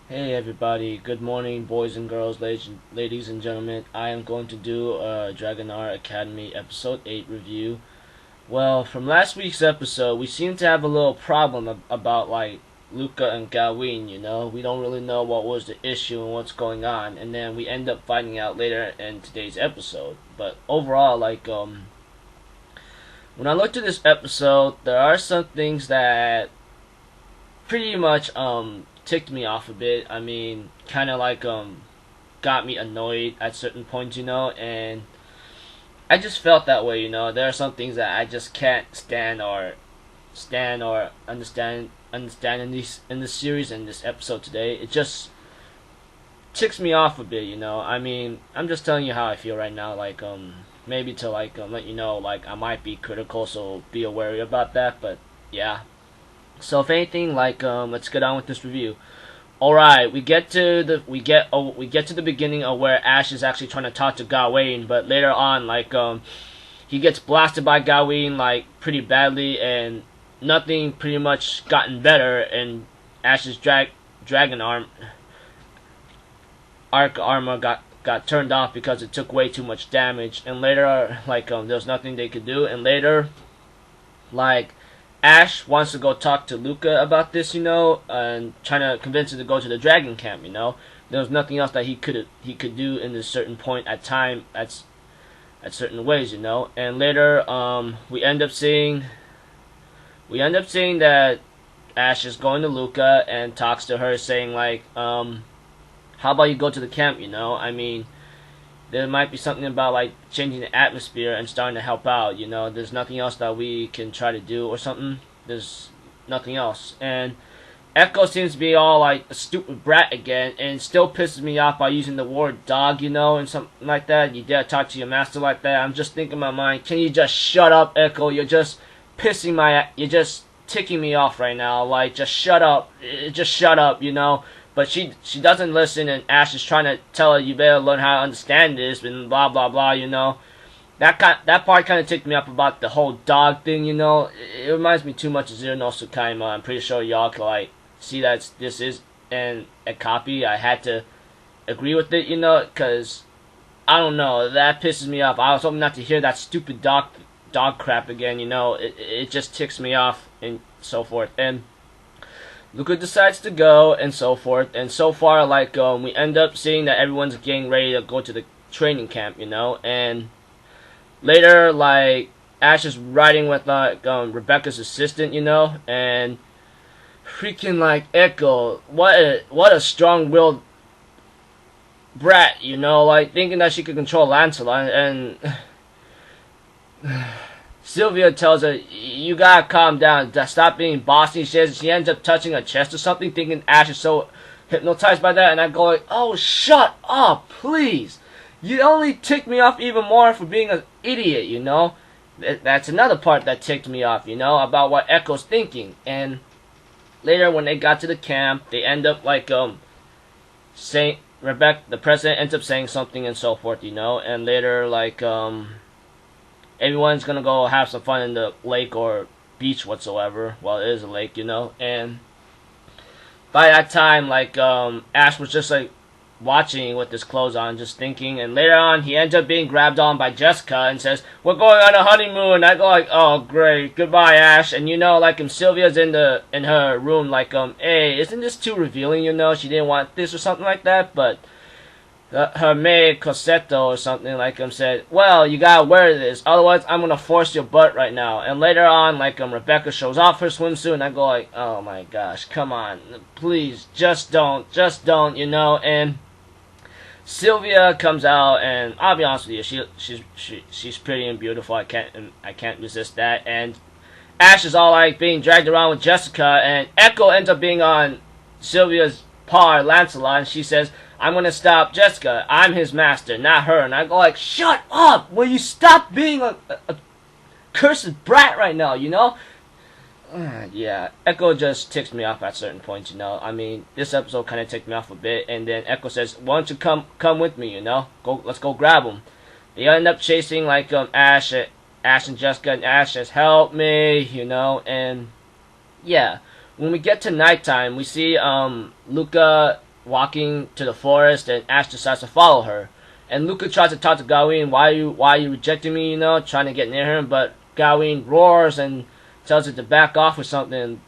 Hey everybody, good morning boys and girls, ladies and gentlemen. I am going to do a Dragonar Academy episode 8 review. Well, from last week's episode, we seem to have a little problem about like Luca and Gawain, you know? We don't really know what was the issue and what's going on, and then we end up finding out later in today's episode. But overall, when I looked at this episode, there are some things that pretty much ticked me off a bit. I mean, kind of got me annoyed at certain points, you know, and I just felt that way, you know. There are some things that I just can't stand or understand in this series in this episode today. It just ticks me off a bit, you know. I mean, I'm just telling you how I feel right now. Maybe to let you know I might be critical, so be wary about that. But yeah. So if anything, let's get on with this review. All right, we get to the beginning of where Ash is actually trying to talk to Gawain, but later on, he gets blasted by Gawain pretty badly, and nothing pretty much gotten better, and Ash's dragon arc armor got turned off because it took way too much damage, and later there was nothing they could do, and later like Ash wants to go talk to Luca about this, you know, and trying to convince him to go to the dragon camp, you know. There was nothing else that he could do in this certain point at certain ways, you know. And later, we end up seeing that Ash is going to Luca and talks to her, saying how about you go to the camp, you know? I mean, there might be something about changing the atmosphere and starting to help out, you know. There's nothing else that we can try to do or something. There's nothing else. And Echo seems to be all like a stupid brat again, and still pisses me off by using the word dog, you know, and something like that. You dare talk to your master like that? I'm just thinking in my mind, can you just shut up, Echo? You're just you're just ticking me off right now. Just shut up. Just shut up, you know. But she doesn't listen, and Ash is trying to tell her, you better learn how to understand this, and blah blah blah, you know. That part kind of ticked me up about the whole dog thing, you know. It reminds me too much of Zero no Tsukaima. I'm pretty sure y'all can see that this is a copy. I had to agree with it, you know, because I don't know, that pisses me off. I was hoping not to hear that stupid dog crap again, you know. It just ticks me off and so forth. And Luca decides to go and so forth, and so far we end up seeing that everyone's getting ready to go to the training camp, you know. And later Ash is riding with Rebecca's assistant, you know, and freaking Echo, what a strong-willed brat, you know, thinking that she could control Lancelot, and Sylvia tells her, you gotta calm down, stop being bossy. She ends up touching her chest or something, thinking Ash is so hypnotized by that, and I go oh, shut up, please. You only ticked me off even more for being an idiot, you know. That's another part that ticked me off, you know, about what Echo's thinking. And later when they got to the camp, they end up saying, the president ends up saying something and so forth, you know, and later everyone's gonna go have some fun in the lake or beach whatsoever. Well, it is a lake, you know. And by that time, Ash was just watching with his clothes on, just thinking. And later on, he ends up being grabbed on by Jessica and says, "We're going on a honeymoon." I go "Oh, great, goodbye, Ash." And you know, and Sylvia's in her room, "Hey, isn't this too revealing? You know, she didn't want this or something like that." But her maid Cosetto or something said, "Well, you gotta wear this, otherwise I'm gonna force your butt right now." And later on, Rebecca shows off her swimsuit, and I go "Oh my gosh, come on, please, just don't, you know." And Sylvia comes out, and I'll be honest with you, she's pretty and beautiful. I can't resist that. And Ash is all being dragged around with Jessica, and Echo ends up being on Sylvia's paw, Lancelot, and she says, "I'm gonna stop Jessica. I'm his master, not her." And I go "Shut up! Will you stop being a cursed brat right now, you know?" Yeah, Echo just ticks me off at certain points, you know. I mean, this episode kind of ticked me off a bit, and then Echo says, "Why don't you come with me, you know? Let's go grab him." They end up chasing Ash and Jessica, and Ash says, "Help me," you know. And yeah, when we get to nighttime, we see Luca walking to the forest, and Ash decides to follow her. And Luca tries to talk to Gawain, why are you rejecting me, trying to get near him, but Gawain roars and tells her to back off or something.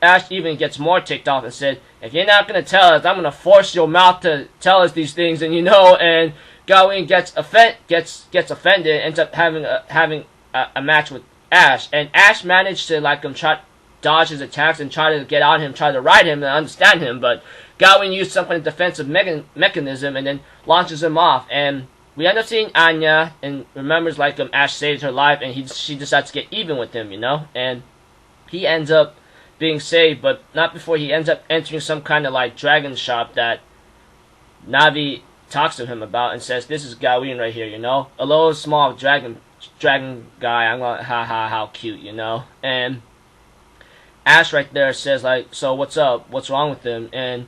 Ash even gets more ticked off and said, if you're not going to tell us, I'm going to force your mouth to tell us these things, and Gawain gets offended, ends up having a match with Ash, and Ash managed to try dodge his attacks and try to get on him, try to ride him and understand him, but Gawain used some kind of defensive mechanism and then launches him off, and we end up seeing Anya and remembers Ash saved her life, and she decides to get even with him, and he ends up being saved, but not before he ends up entering some kind of dragon shop that Navi talks to him about and says, this is Gawain right here, a little small dragon guy. I'm like, how cute, and Ash right there says so what's up? What's wrong with him? And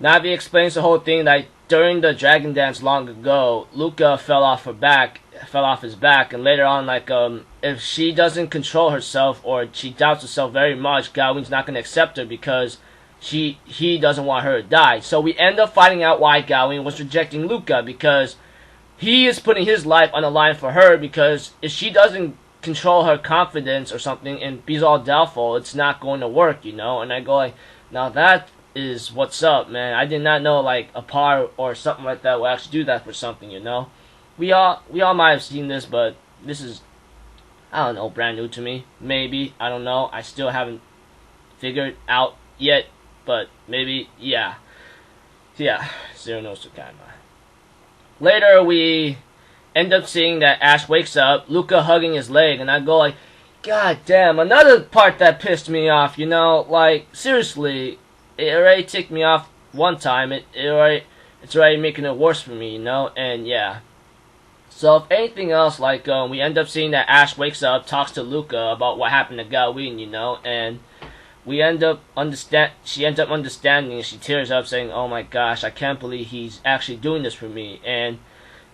Navi explains the whole thing during the dragon dance long ago, Luca fell off his back, and later on, if she doesn't control herself or she doubts herself very much, Gawain's not gonna accept her because he doesn't want her to die. So we end up finding out why Gawain was rejecting Luca, because he is putting his life on the line for her, because if she doesn't control her confidence or something and be all doubtful, it's not going to work, and I go now that is what's up, man. I did not know a par or something like that will actually do that for something, we all might have seen this, but this is, I don't know, brand new to me. Maybe, I don't know, I still haven't figured out yet, but maybe, yeah, Zero knows Tsukaima. Later we end up seeing that Ash wakes up, Luca hugging his leg, and I go God damn, another part that pissed me off, seriously, it already ticked me off one time, it's already making it worse for me, and yeah. So if anything else, we end up seeing that Ash wakes up, talks to Luca about what happened to Gawain, and she ends up understanding, and she tears up saying, oh my gosh, I can't believe he's actually doing this for me, and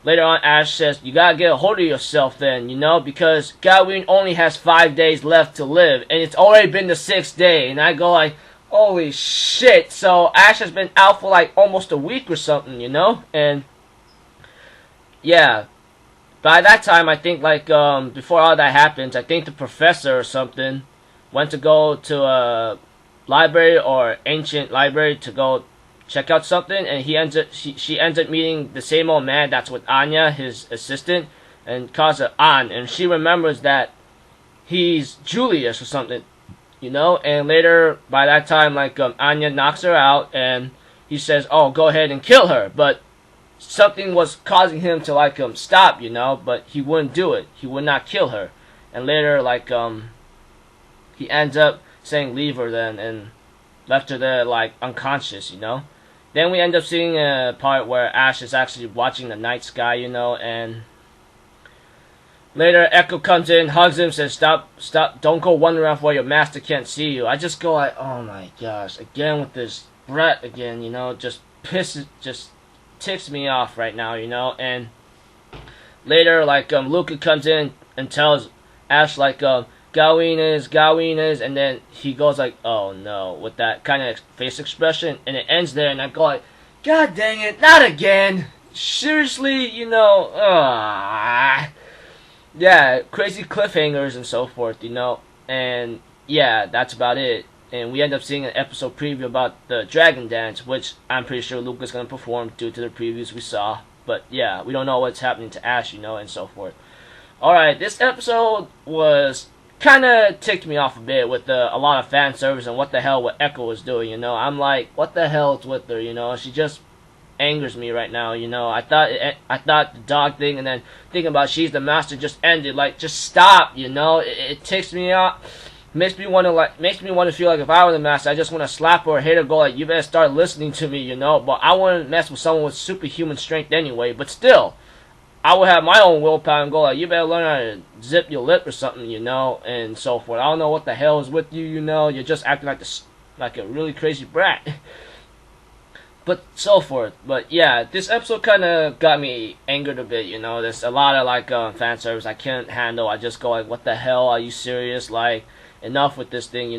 later on, Ash says, you gotta get a hold of yourself then, because Gawain only has 5 days left to live, and it's already been the 6th day, and I go holy shit, so Ash has been out for almost a week or something, and yeah, by that time, I think before all that happens, I think the professor or something went to go to a library or ancient library to go check out something, and she ends up meeting the same old man that's with Anya, his assistant, and calls her An, and she remembers that he's Julius or something, and later, by that time, Anya knocks her out, and he says, oh, go ahead and kill her, but something was causing him to, stop, but he wouldn't do it, he would not kill her, and later, he ends up saying leave her then, and left her there, unconscious, Then we end up seeing a part where Ash is actually watching the night sky, and later Echo comes in, hugs him, says, stop, don't go wandering off where your master can't see you. I just go oh my gosh, again with this Brett again, just ticks me off right now, and later, Luca comes in and tells Ash, Gawain is, and then he goes oh no, with that kind of face expression, and it ends there, and I go God dang it, not again! Seriously, yeah, crazy cliffhangers and so forth, and yeah, that's about it. And we end up seeing an episode preview about the Dragon Dance, which I'm pretty sure Luca's going to perform due to the previews we saw. But yeah, we don't know what's happening to Ash, and so forth. Alright, this episode was kind of ticked me off a bit with a lot of fan service and what the hell what Echo was doing, I'm what the hell is with her, she just angers me right now, I thought the dog thing, and then thinking about she's the master just ended, just stop, it ticks me off, makes me want to feel if I were the master, I just want to slap her or hit her, go you better start listening to me, but I wouldn't mess with someone with superhuman strength anyway, but still, I would have my own willpower and go you better learn how to zip your lip or something, and so forth. I don't know what the hell is with you, you're just acting like a really crazy brat. But so forth. But yeah, this episode kind of got me angered a bit, there's a lot of fan service I can't handle. I just go what the hell, are you serious? Enough with this thing,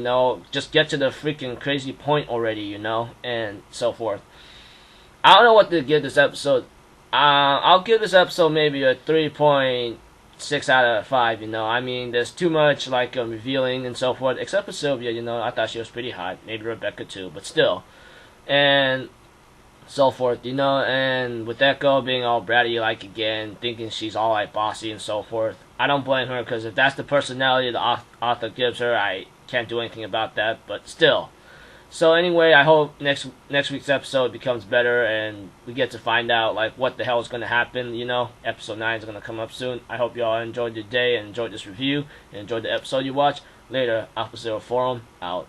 just get to the freaking crazy point already, and so forth. I don't know what to give this episode. I'll give this episode maybe a 3.6 out of 5. You know, I mean, there's too much like revealing and so forth. Except for Sylvia, you know, I thought she was pretty hot. Maybe Rebecca too, but still, and so forth. You know, and with Echo being all bratty like again, thinking she's all like bossy and so forth. I don't blame her because if that's the personality the author gives her, I can't do anything about that. But still. So anyway, I hope next week's episode becomes better and we get to find out like what the hell is going to happen. You know, episode 9 is going to come up soon. I hope you all enjoyed your day and enjoyed this review and enjoyed the episode you watched. Later, Alpha Zero Forum out.